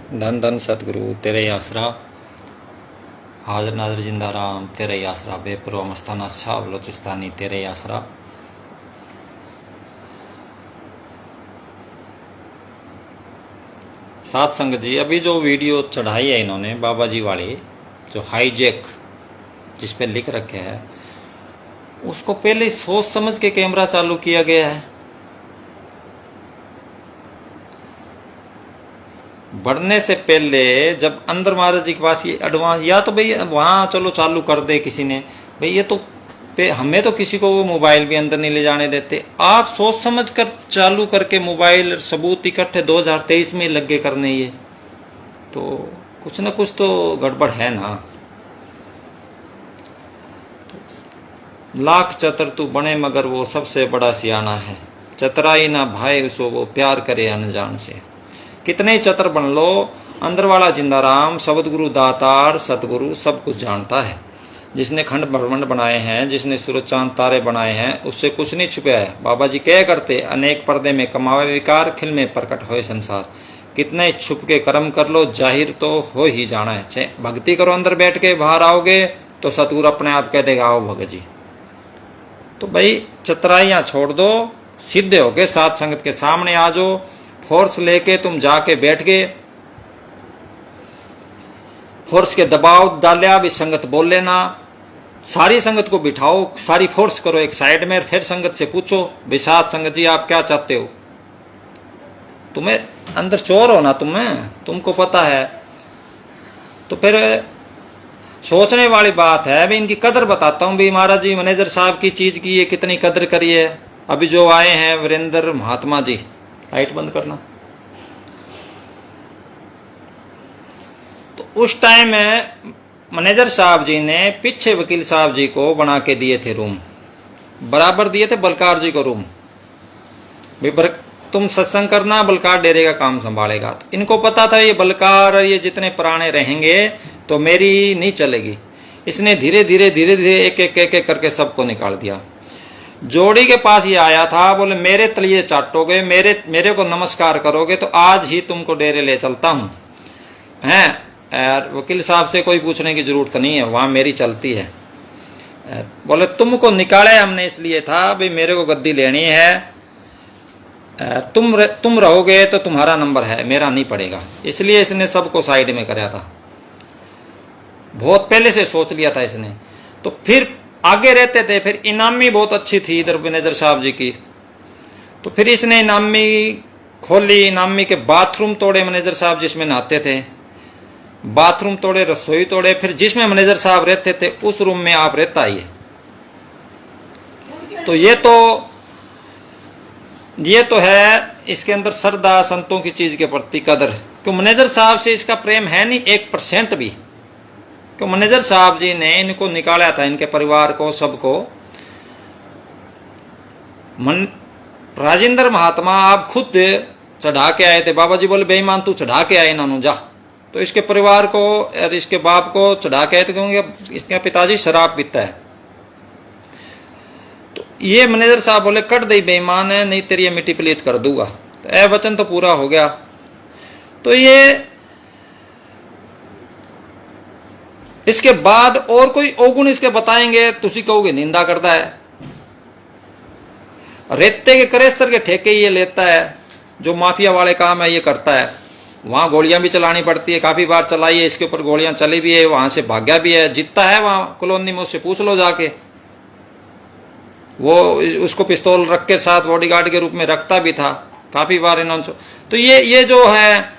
धन धन सतगुरु तेरे ही आसरा, हाजिर नाजिर जिंदा राम तेरे ही आसरा, बेपरवा मस्ताना शाह बलोचिस्तानी तेरे ही आसरा। सात संगत जी, अभी जो वीडियो चढ़ाई है इन्होंने बाबा जी वाली, जो हाईजैक जिस पे लिख रखे है, उसको पहले सोच समझ के कैमरा चालू किया गया है। बढ़ने से पहले जब अंदर महाराज जी के पास ये एडवांस, या तो भाई वहाँ चलो चालू कर दे किसी ने, भाई ये तो हमें तो किसी को वो मोबाइल भी अंदर नहीं ले जाने देते। आप सोच समझ कर चालू करके मोबाइल सबूत इकट्ठे 2023 में लगे करने, ये तो कुछ ना कुछ तो गड़बड़ है ना। लाख चतर तू बने मगर वो सबसे बड़ा सियाना है, चतराई ना भाई उसको वो प्यार करे अनजान से। कितने ही चतर बन लो, अंदर वाला जिंदा राम शब्द गुरु दातार सतगुरु सब कुछ जानता है। जिसने खंड ब्रह्मांड बनाए हैं, जिसने सूरज चांद तारे बनाए हैं, उससे कुछ नहीं छुपा है। बाबा जी क्या करते, अनेक पर्दे में कमावे विकार, खिल में प्रकट होए संसार। कितने छुप के कर्म कर लो, जाहिर तो हो ही जाना है। चाहे भक्ति करो अंदर बैठ के, बाहर आओगे तो सतगुरु अपने आप कह देगा आओ भगत जी। तो भाई चतराइयाँ छोड़ दो, सीधे होके सात संगत के सामने आ जाओ। फोर्स लेके तुम जाके बैठ गए, फोर्स के दबाव डालिया भी संगत बोल लेना, सारी संगत को बिठाओ, सारी फोर्स करो एक साइड में, फिर संगत से पूछो भाई सात संगत जी आप क्या चाहते हो। तुम्हें अंदर चोर हो ना, तुमको पता है। तो फिर सोचने वाली बात है। भी इनकी कदर बताता हूं भी, महाराज जी मैनेजर साहब की चीज की ये कितनी कदर करी है। अभी जो आए हैं वीरेंद्र महात्मा जी, लाइट बंद करना। तो उस टाइम में मैनेजर साहब जी ने पीछे वकील साहब जी को बना के दिए थे रूम, बराबर दिए थे बलकार जी को रूम। तुम सत्संग करना, बलकार डेरे का काम संभालेगा। तो इनको पता था ये बलकार ये जितने पुराने रहेंगे तो मेरी नहीं चलेगी। इसने धीरे धीरे एक एक करके सबको निकाल दिया। जोड़ी के पास ये आया था, बोले मेरे तलिए चाटोगे, मेरे को नमस्कार करोगे तो आज ही तुमको डेरे ले चलता हूं। हैं वकील साहब से कोई पूछने की जरूरत नहीं है, वहां मेरी चलती है। बोले तुमको निकाले हमने इसलिए था भाई मेरे को गद्दी लेनी है, तुम रहोगे तो तुम्हारा नंबर है, मेरा नहीं पड़ेगा। इसलिए इसने सबको साइड में कराया था, बहुत पहले से सोच लिया था इसने। तो फिर आगे रहते थे, फिर इनामी बहुत अच्छी थी इधर मैनेजर साहब जी की। तो फिर इसने इनामी खोली, इनामी के बाथरूम तोड़े मैनेजर साहब जिसमें नहाते थे, बाथरूम तोड़े, रसोई तोड़े। फिर जिसमें मैनेजर साहब रहते थे उस रूम में आप रहता ही है। तो ये तो है इसके अंदर श्रद्धा, संतों की चीज के प्रति कदर। क्यों मैनेजर साहब से इसका प्रेम है नहीं 1% भी। क्यों मैनेजर साहब जी ने इनको निकाला था, इनके परिवार को, सबको। राजेंद्र महात्मा आप खुद चढ़ा के आए थे। बाबा जी बोले बेईमान तू चढ़ा के आए इन्होंने जा। तो इसके परिवार को और इसके बाप को चढ़ा के आए थे, क्योंकि इसके पिताजी शराब पीता है। तो ये मैनेजर साहब बोले कट दे बेईमान है, नहीं तेरी मिट्टी प्लीत कर दूंगा। तो ए वचन तो पूरा हो गया। तो ये इसके बाद और कोई अवगुण इसके बताएंगे तो उसी कहोगे निंदा करता है। रेते के करेस्तर के ठेके ये लेता है, जो माफिया वाले काम है ये करता है। वहां गोलियां भी चलानी पड़ती है, काफी बार चलाई है, इसके ऊपर गोलियां चली भी है, वहां से भाग्या भी है, जीतता है वहां कॉलोनी में। उससे पूछ लो जाके, वो उसको पिस्तौल रख के साथ बॉडीगार्ड के रूप में रखता भी था काफी बार इन्होंने। तो ये जो है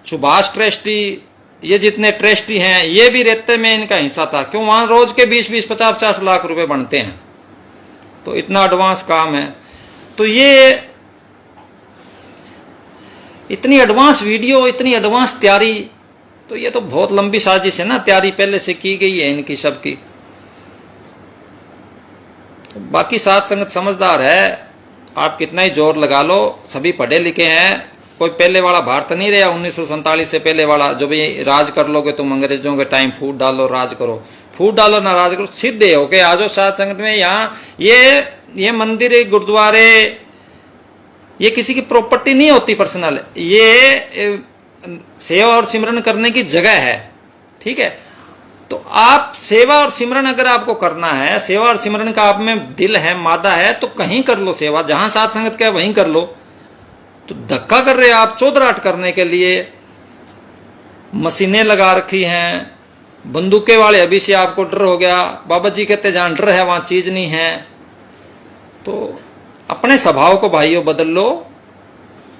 सुभाष ट्रस्टी, ये जितने ट्रस्टी हैं, ये भी रेते में इनका हिस्सा था। क्यों वहां रोज के 20-20, 50-50 लाख रुपए बनते हैं। तो इतना एडवांस काम है। तो ये इतनी एडवांस वीडियो, इतनी एडवांस तैयारी, तो ये तो बहुत लंबी साजिश है ना, तैयारी पहले से की गई है इनकी सबकी। तो बाकी सात संगत समझदार है, आप कितना ही जोर लगा लो, सभी पढ़े लिखे हैं। कोई पहले वाला भारत नहीं रहा 1947 से पहले वाला, जो भाई राज कर लोगे तुम अंग्रेजों के टाइम, फूट डालो राज करो, फूट डालो ना राज करो, सीधे होके आ जाओ सात संगत में। यहाँ ये मंदिर, गुरुद्वारे, ये किसी की प्रॉपर्टी नहीं होती पर्सनल। ये सेवा और सिमरन करने की जगह है, ठीक है। तो आप सेवा और सिमरन अगर आपको करना है, सेवा और सिमरन का आप में दिल है, मादा है, तो कहीं कर लो सेवा, जहां साथ संगत का है वहीं कर लो। तो धक्का कर रहे हो आप चौधराट करने के लिए, मशीनें लगा रखी हैं, बंदूकें वाले अभी से आपको डर हो गया, बाबा जी कहते जहां डर है वहां चीज नहीं है। तो अपने स्वभाव को भाइयों बदल लो,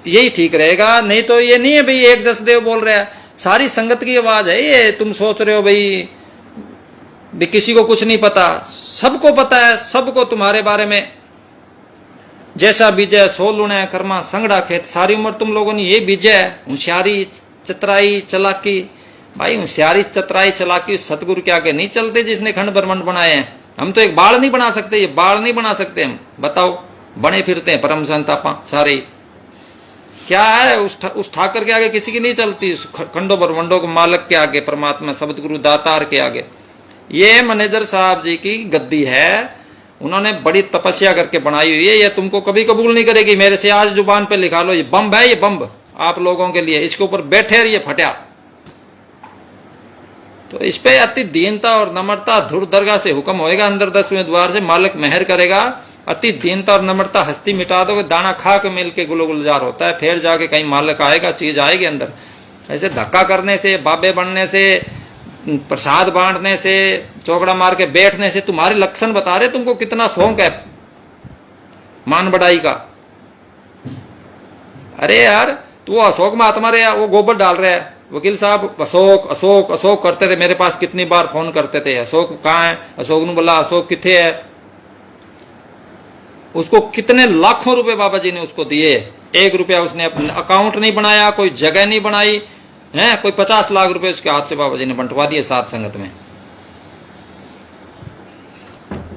यही ठीक रहेगा। नहीं तो ये नहीं है भाई एक जसदेव बोल रहा है, सारी संगत की आवाज है ये। तुम सोच रहे हो भाई किसी को कुछ नहीं पता, सबको पता है, सबको तुम्हारे बारे में। जैसा बीजा सो लुणे कर्मा संगड़ा खेत, सारी उम्र तुम लोगों ने ये बीजा है, होशियारी चतराई चलाकी। भाई होशियारी चतराई चलाकी सतगुरु के आगे नहीं चलते जिसने खंड ब्रह्मांड बनाए हैं। हम तो एक बाढ़ नहीं बना सकते, ये बाढ़ नहीं बना सकते हम, बताओ। बने फिरते हैं परम संतापा सारे, क्या है उस ठाकर के आगे किसी की नहीं चलती, खंडो ब्रह्मंडों के मालिक के आगे, परमात्मा शब्द गुरु दातार के आगे। ये मैनेजर साहब जी की गद्दी है, उन्होंने बड़ी तपस्या करके बनाई हुई है, ये तुमको कभी कबूल नहीं करेगी। मेरे से आज जुबान पे लिखा लो, ये बम्ब है, ये बम्ब आप लोगों के लिए, इसके ऊपर बैठे रहिए फटा। तो इस पे अति दीनता और नम्रता, धुर दरगाह से हुक्म होएगा, अंदर 10वें द्वार से मालिक मेहर करेगा। अति दीनता और नम्रता हस्ती मिटा दोगे, दाना खा के मिल के गुलो गुलजार होता है, फिर जाके कहीं मालिक आएगा, चीज आएगी अंदर। ऐसे धक्का करने से, बाबे बनने से, प्रसाद बांटने से, चौकड़ा मार के बैठने से तुम्हारे लक्षण बता रहे तुमको कितना शौक है मान बढ़ाई का। अरे यार तू अशोक महात्मा रे, वो गोबर डाल रहा है, वकील साहब अशोक अशोक अशोक करते थे, मेरे पास कितनी बार फोन करते थे, अशोक कहाँ है, अशोक ने बोला अशोक किथे है। उसको कितने लाखों रुपए बाबा जी ने उसको दिए, 1 रुपया उसने अपने अकाउंट नहीं बनाया, कोई जगह नहीं बनाई है, कोई 50 लाख रुपए उसके हाथ से बाबा जी ने बंटवा दिए सात संगत में।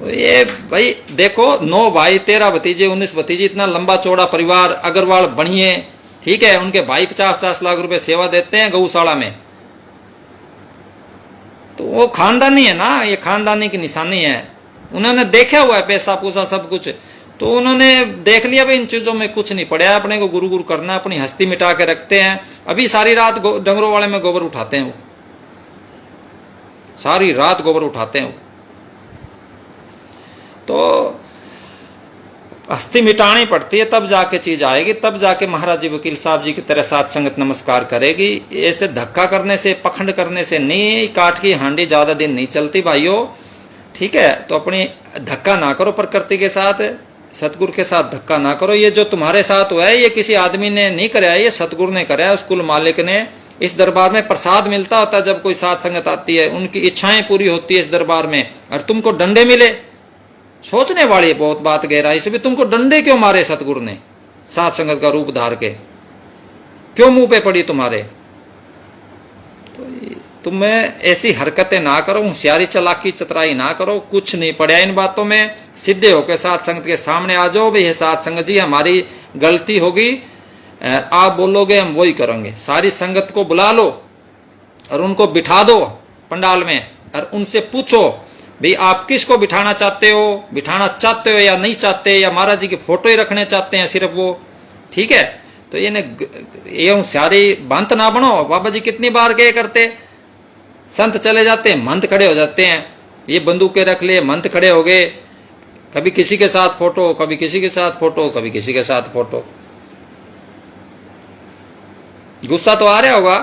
ये भाई देखो 9 भाई 13 भतीजे 19 भतीजे, इतना लंबा चौड़ा परिवार अग्रवाल बनिए, ठीक है। उनके भाई 50-50 लाख रुपए सेवा देते हैं गौशाला में, तो वो खानदानी है ना, ये खानदानी की निशानी है। उन्होंने देखा हुआ है पैसा पूसा सब कुछ, तो उन्होंने देख लिया भाई इन चीजों में कुछ नहीं पड़ा, अपने को गुरु गुरु करना, अपनी हस्ती मिटा के रखते हैं। अभी सारी रात डंगरों वाले में गोबर उठाते हैं, वो सारी रात गोबर उठाते हैं वो। तो हस्ती मिटानी पड़ती है, तब जाके चीज आएगी, तब जाके महाराज जी वकील साहब जी की तरह सात संगत नमस्कार करेगी। ऐसे धक्का करने से, पखंड करने से नहीं, काठ की हांडी ज्यादा दिन नहीं चलती भाइयों, ठीक है। तो अपनी धक्का ना करो प्रकृति के साथ, सतगुरु के साथ धक्का ना करो। ये जो तुम्हारे साथ हुआ है ये किसी आदमी ने नहीं कराया, ये सतगुरु ने कराया, उस कुल मालिक ने। इस दरबार में प्रसाद मिलता होता है, जब कोई सात संगत आती है उनकी इच्छाएं पूरी होती है इस दरबार में, और तुमको डंडे मिले। सोचने वाली बहुत बात गहराई से भी, तुमको डंडे क्यों मारे सतगुरु ने सात संगत का रूप धार के, क्यों मुंह पे पड़ी तुम्हारे। तो तुम्हें ऐसी हरकतें ना करो, होशियारी चलाकी चतराई ना करो, कुछ नहीं पड़ा इन बातों में। सीधे होकर सात संगत के सामने आ जाओ, भाई सात संगत जी हमारी गलती होगी, आप बोलोगे हम वही करेंगे। सारी संगत को बुला लो और उनको बिठा दो पंडाल में, और उनसे पूछो भाई आप किसको बिठाना चाहते हो या नहीं चाहते, या महाराज जी की फोटो ही रखने चाहते हैं सिर्फ वो, ठीक है। तो ये होशियारी बंत ना बनो। बाबा जी कितनी बार क्या करते, संत चले जाते हैं, महंत खड़े हो जाते हैं, ये बंदूकें रख लिए, महंत खड़े हो गए, कभी किसी के साथ फोटो, कभी किसी के साथ फोटो, कभी किसी के साथ फोटो। गुस्सा तो आ रहा होगा,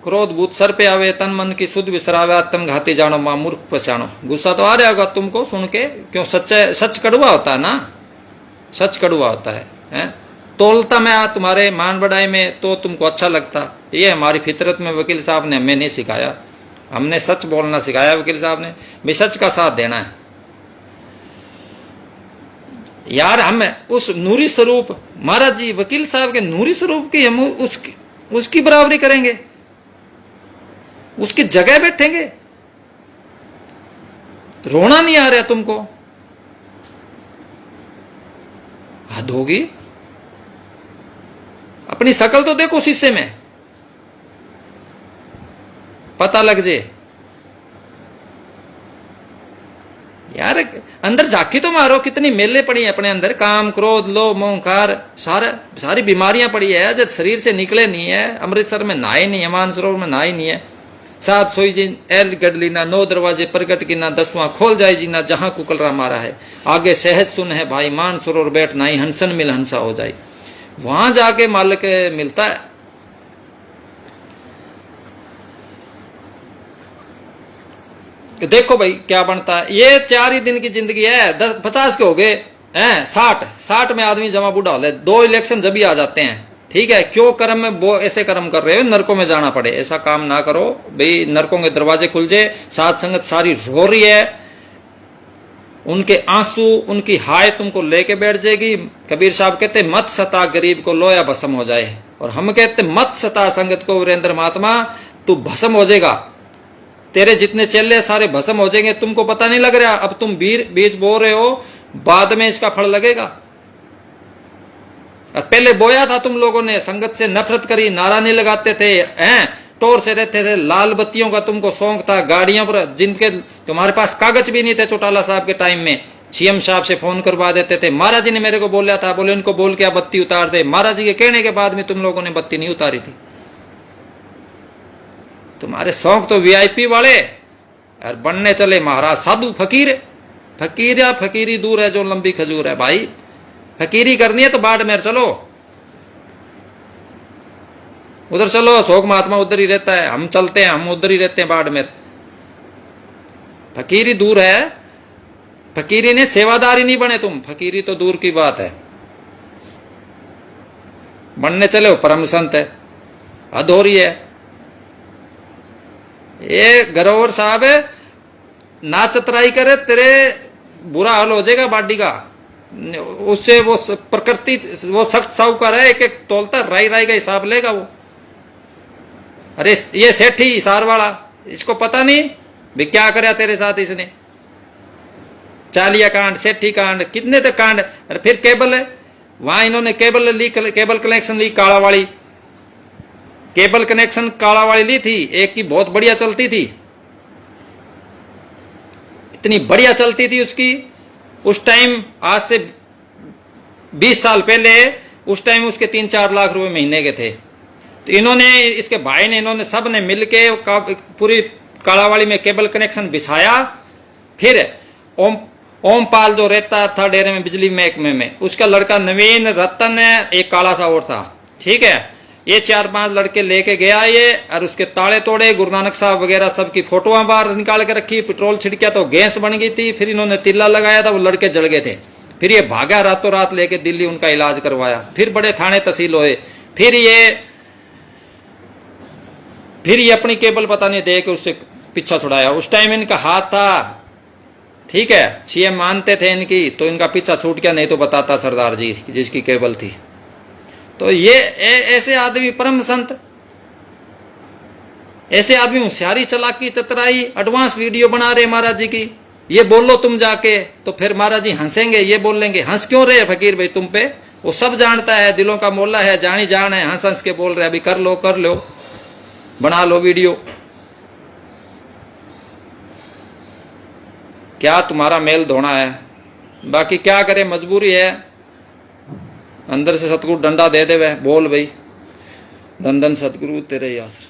क्रोध भूत सर पे आवे, तन मन की शुद्ध विसरावे, आत्म घाती जानो मां मूर्ख पहचानो। गुस्सा तो आ रहा होगा तुमको सुन के, क्यों सच कड़वा होता है ना, सच कड़वा होता है? तोलता मैं तुम्हारे मान बढ़ाई में तो तुमको अच्छा लगता। ये हमारी फितरत में वकील साहब ने हमें नहीं सिखाया, हमने सच बोलना सिखाया वकील साहब ने, भी सच का साथ देना है यार। हम उस नूरी स्वरूप महाराज जी वकील साहब के नूरी स्वरूप की हम उसकी बराबरी करेंगे, उसकी जगह बैठेंगे? रोना नहीं आ रहा तुमको? हद होगी। अपनी शकल तो देखो शीशे में, पता लग जाए यार। अंदर झांकी तो मारो, कितनी मेले पड़ी है अपने अंदर, काम क्रोध लोभ मोह कार, सारी बीमारियां पड़ी है जो शरीर से निकले नहीं है। अमृतसर में नहाए नहीं है, मानसरोवर में नहाए नहीं है। सात सोई जी एल गडली ना, 9 दरवाजे प्रगट की ना, 10वां खोल जाए जी ना, जहां कुकलरा मारा है। आगे सहज सुन है भाई, मानसरोवर बैठ नाई, हंसन मिल हंसा हो जाए। वहां जाके मालिक मिलता है। देखो भाई क्या बनता है। ये 4 ही दिन की जिंदगी है, 50 के हो गए हैं, 60 में आदमी जमा बूढ़ा हो ले। 2 इलेक्शन जब भी आ जाते हैं, ठीक है, क्यों कर्म में वो ऐसे कर्म कर रहे हो, नरकों में जाना पड़े, ऐसा काम ना करो भाई। नरकों के दरवाजे खुल जाए, साथ संगत सारी रो रही है, उनके आंसू उनकी हाय तुमको लेके बैठ जाएगी। कबीर साहब कहते मत सता गरीब को, लोया भस्म हो जाए। और हम कहते मत सता संगत को, वीरेंद्र महात्मा तू भस्म हो जाएगा, तेरे जितने चेले सारे भस्म हो जाएंगे, तुमको पता नहीं लग रहा। अब तुम बीज बो रहे हो, बाद में इसका फल लगेगा। पहले बोया था तुम लोगों ने, संगत से नफरत करी, नारा नहीं लगाते थे, हैं, टोर से रहते थे, लाल बत्तियों का तुमको शौक था, गाड़ियों पर जिनके तुम्हारे पास कागज भी नहीं थे। चौटाला साहब के टाइम में सीएम साहब से फोन करवा देते थे। महाराज जी ने मेरे को बोला था, बोले इनको बोल के बत्ती उतार दे। महाराज जी के कहने के बाद में तुम लोगों ने बत्ती नहीं उतारी थी। तुम्हारे शौक तो वीआईपी वाले, और बनने चले महाराज साधु फकीर। फकीर या फकीरी दूर है जो लंबी खजूर है भाई। फकीरी करनी है तो बाड़मेर चलो, उधर चलो, अशोक महात्मा उधर ही रहता है, हम चलते हैं, हम उधर ही रहते हैं बाड़मेर। फकीरी दूर है, फकीरी ने सेवादारी नहीं बने तुम, फकीरी तो दूर की बात है। बनने चले हो परम संत है, हद हो रही है। ये गरोवर साहब ना चतराई करे, तेरे बुरा हाल हो जाएगा बाडी का। उससे वो प्रकृति, वो सख्त साहूकार है, एक एक तोलता राई का हिसाब लेगा वो। अरे ये सेठी हिसार वाला, इसको पता नहीं भी क्या कराया तेरे साथ इसने। चालिया कांड, सेठी कांड, कितने तक कांड। अरे फिर केबल है वहां, इन्होंने केबल ली, केबल कनेक्शन ली, काला वाली केबल कनेक्शन काला वाली ली थी, एक की बहुत बढ़िया चलती थी, इतनी बढ़िया चलती थी उसकी। उस टाइम आज से 20 साल पहले, उस टाइम उसके 3-4 लाख रुपए महीने के थे। तो इन्होंने, इसके भाई ने, इन्होंने सब ने मिलके पूरी कालावाड़ी में केबल कनेक्शन बिछाया। फिर ओमपाल जो रहता था डेरे में बिजली महकमे में, उसका लड़का नवीन, रतन, एक काला सा और था, ठीक है, ये 4-5 लड़के लेके गया ये, और उसके ताले तोड़े। गुरु नानक साहब वगैरह सबकी फोटोआं बाहर निकाल के रखी, पेट्रोल छिड़किया तो गैस बन गई थी। फिर इन्होंने तिल्ला लगाया था, वो लड़के जल गए थे। फिर ये भागा रातों रात लेके दिल्ली, उनका इलाज करवाया। फिर बड़े थाने तहसील हुए। फिर ये अपनी केबल पता नहीं दे के उससे पीछा छुड़ाया। उस टाइम इनका हाथ था, ठीक है, सीएम मानते थे इनकी, तो इनका पीछा छूट गया, नहीं तो बताता सरदार जी जिसकी केबल थी। तो ये ऐसे आदमी परम संत, ऐसे आदमी होशियारी, चालाकी, चतुराई, एडवांस वीडियो बना रहे महाराज जी की। ये बोलो तुम जाके तो फिर महाराज जी हंसेंगे, ये बोलेंगे हंस क्यों रहे फकीर भाई तुम पे। वो सब जानता है, दिलों का मोला है, जानी जान है, हंस हंस के बोल रहे, अभी कर लो, बना लो वीडियो। क्या तुम्हारा मेल धोना है, बाकी क्या करे, मजबूरी है। अंदर से सतगुरु डंडा दे दे, बोल भाई, धन धन सतगुरु तेरे आसरे।